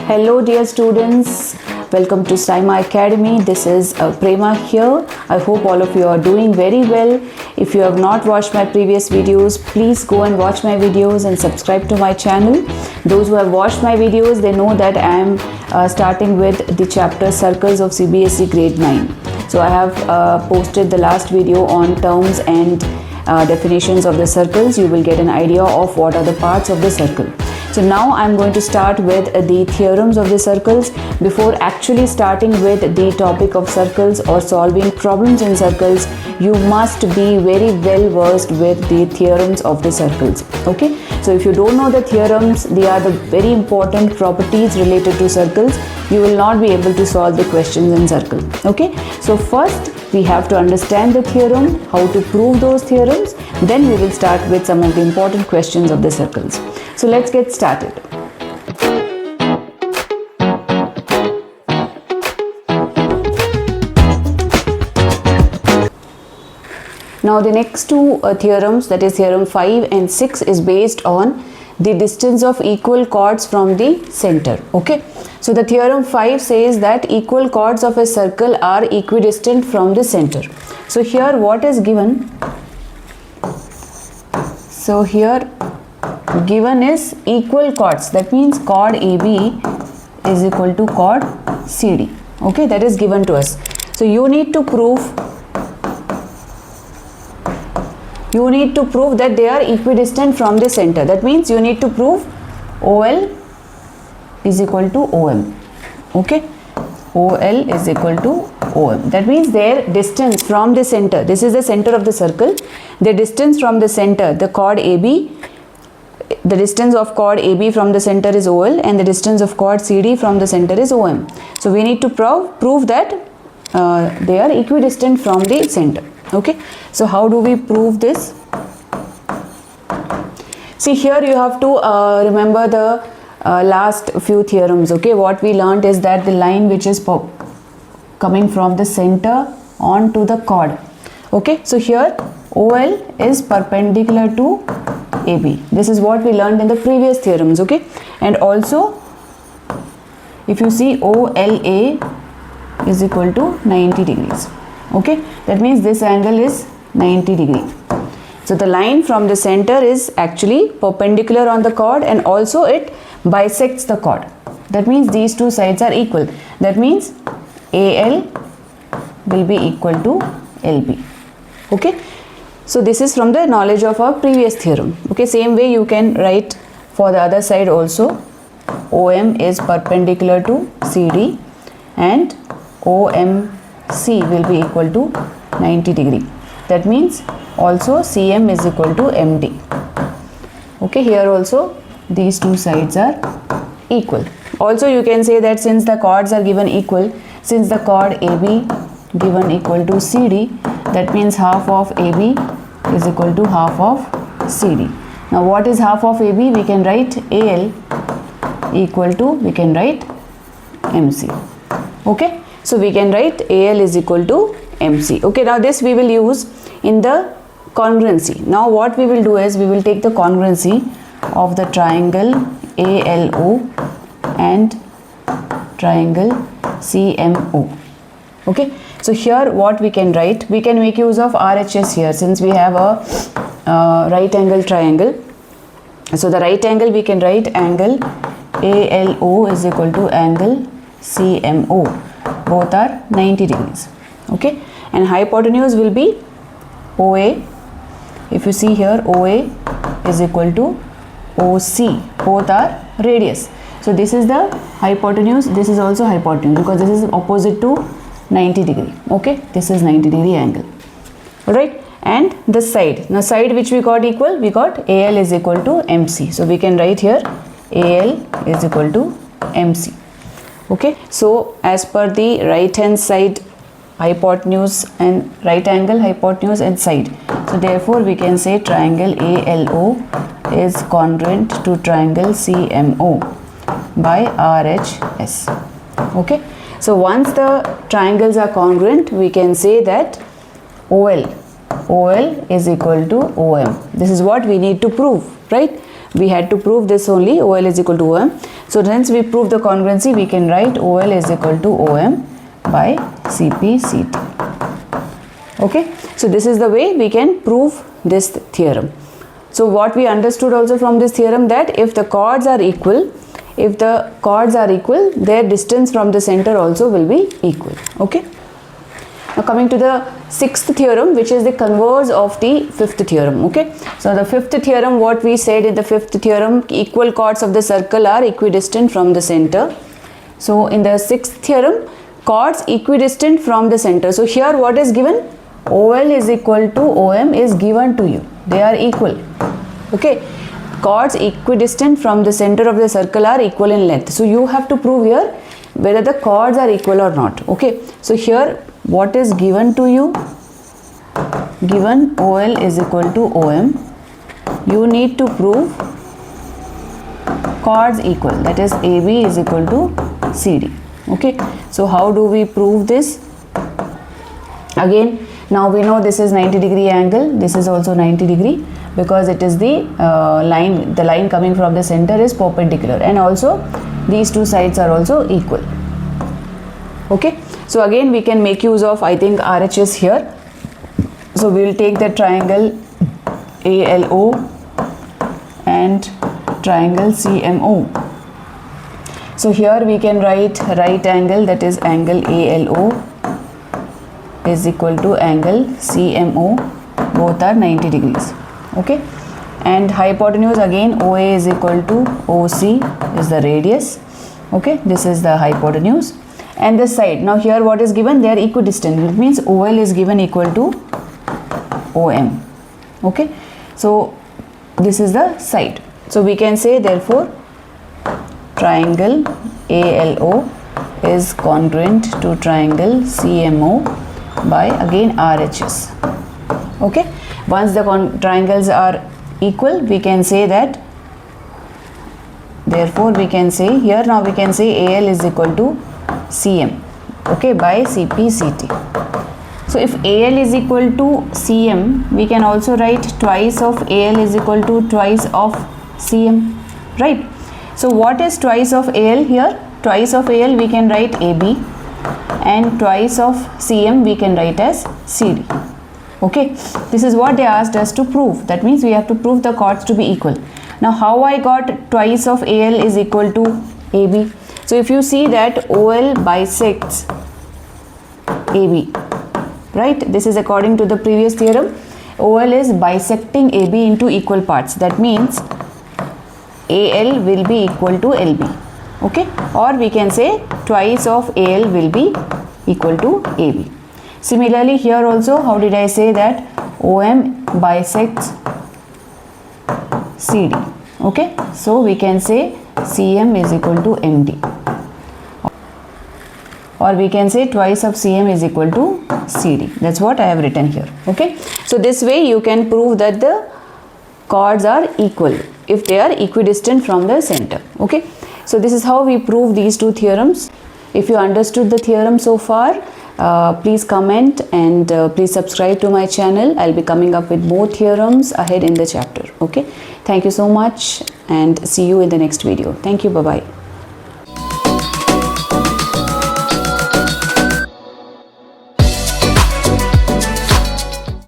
Hello dear students, welcome to SciMa Academy. This is Prema here. I hope all of you are doing very well. If you have not watched my previous videos, please go and watch my videos and subscribe to my channel. Those who have watched my videos, they know that I am starting with the chapter Circles of CBSE Grade 9. So I have posted the last video on terms and definitions of the circles. You will get an idea of what are the parts of the circle. So now I'm going to start with the theorems of the circles. Before actually starting with the topic of circles or solving problems in circles, you must be very well versed with the theorems of the circles. Okay, so if you don't know the theorems, they are the very important properties related to circles. You will not be able to solve the questions in circle. Okay, so first we have to understand the theorem, how to prove those theorems, then we will start with some of the important questions of the circles. So let's get started. Now the next two theorems, that is theorem 5 and 6, is based on the distance of equal chords from the center. Okay, so the theorem 5 says that equal chords of a circle are equidistant from the center. So here what is given? So here given is equal chords, that means chord AB is equal to chord CD. Okay, that is given to us. So you need to prove that they are equidistant from the center. That means you need to prove OL is equal to OM. Okay, OL is equal to OM. That means their distance from the center, this is the center of the circle, the distance from the center, the chord AB, the distance of chord AB from the center is OL and the distance of chord CD from the center is OM. So we need to prove that they are equidistant from the center. Okay, so how do we prove this? See, here you have to remember the last few theorems. Okay, what we learned is that the line which is coming from the center onto the chord. Okay, so here OL is perpendicular to AB. This is what we learned in the previous theorems. Okay, and also if you see OLA is equal to 90 degrees. Okay, that means this angle is 90 degree. So the line from the center is actually perpendicular on the chord and also it bisects the chord. That means these two sides are equal. That means AL will be equal to LB. Okay, so this is from the knowledge of our previous theorem. Okay, same way you can write for the other side also. OM is perpendicular to CD and OMC will be equal to 90 degree. That means also CM is equal to MD. Okay, here also these two sides are equal. Also you can say that since the chords are given equal, since the chord AB given equal to CD, that means half of AB is equal to half of CD. Now what is half of AB? We can write AL equal to, we can write MC. Okay, so we can write AL is equal to MC. Okay, now this we will use in the congruency. Now what we will do is we will take the congruency of the triangle ALO and triangle CMO. Okay, so here what we can write, we can make use of RHS here since we have a right angle triangle. So the right angle we can write angle ALO is equal to angle CMO. Both are 90 degrees. Okay, and hypotenuse will be OA. If you see here, OA is equal to OC. Both are radius. So this is the hypotenuse, this is also hypotenuse because this is opposite to 90 degree. Okay, this is 90 degree angle. Alright, and the side. Now side which we got equal, we got AL is equal to MC. So we can write here AL is equal to MC. Okay, so as per the right hand side hypotenuse and right angle hypotenuse and side, so therefore we can say triangle ALO is congruent to triangle CMO by RHS. Okay, so once the triangles are congruent, we can say that OL is equal to OM. This is what we need to prove, right? we had to prove this only, OL is equal to OM. So since we proved the congruency, we can write OL is equal to OM by CP CT. Okay, so this is the way we can prove this theorem. So what we understood also from this theorem, that if the chords are equal, their distance from the center also will be equal. Okay. Now coming to the sixth theorem, which is the converse of the fifth theorem. Okay. So the fifth theorem, what we said in the fifth theorem, equal chords of the circle are equidistant from the center. So in the sixth theorem, chords equidistant from the center. So here what is given? OL is equal to OM is given to you. They are equal. Okay. Chords equidistant from the center of the circle are equal in length. So you have to prove here whether the chords are equal or not. Okay. So here what is given to you? Given OL is equal to OM. You need to prove chords equal. That is AB is equal to CD. Okay. So how do we prove this? Again, now we know this is 90-degree angle. This is also 90 degree. Because it is the line coming from the center is perpendicular, and also these two sides are also equal. Okay, so again we can make use of, I think, RHS here. So we will take the triangle ALO and triangle CMO. So here we can write right angle, that is angle ALO is equal to angle CMO, both are 90 degrees. Okay, and hypotenuse, again OA is equal to OC is the radius. Okay, this is the hypotenuse, and the side. Now here what is given? They are equidistant, which means OL is given equal to OM. Okay, so this is the side. So we can say therefore triangle ALO is congruent to triangle CMO by again RHS. Okay. Once the triangles are equal, we can say that, therefore we can say here, now we can say AL is equal to CM, okay, by CP CT. So if AL is equal to CM, we can also write twice of AL is equal to twice of CM, right? So what is twice of AL here? Twice of AL we can write AB, and twice of CM we can write as CD. Okay, this is what they asked us to prove. That means we have to prove the chords to be equal. Now how I got twice of AL is equal to AB? So if you see that OL bisects AB, right? This is according to the previous theorem. OL is bisecting AB into equal parts. That means AL will be equal to LB. Okay, or we can say twice of AL will be equal to AB. Similarly here also, how did I say that? OM bisects CD. Okay, so we can say CM is equal to MD, or we can say twice of CM is equal to CD. That's what I have written here. Okay, so this way you can prove that the chords are equal if they are equidistant from the center. Okay, so this is how we prove these two theorems. If you understood the theorem so far, please comment and please subscribe to my channel. I'll be coming up with more theorems ahead in the chapter. Okay, thank you so much and see you in the next video. Thank you. Bye bye.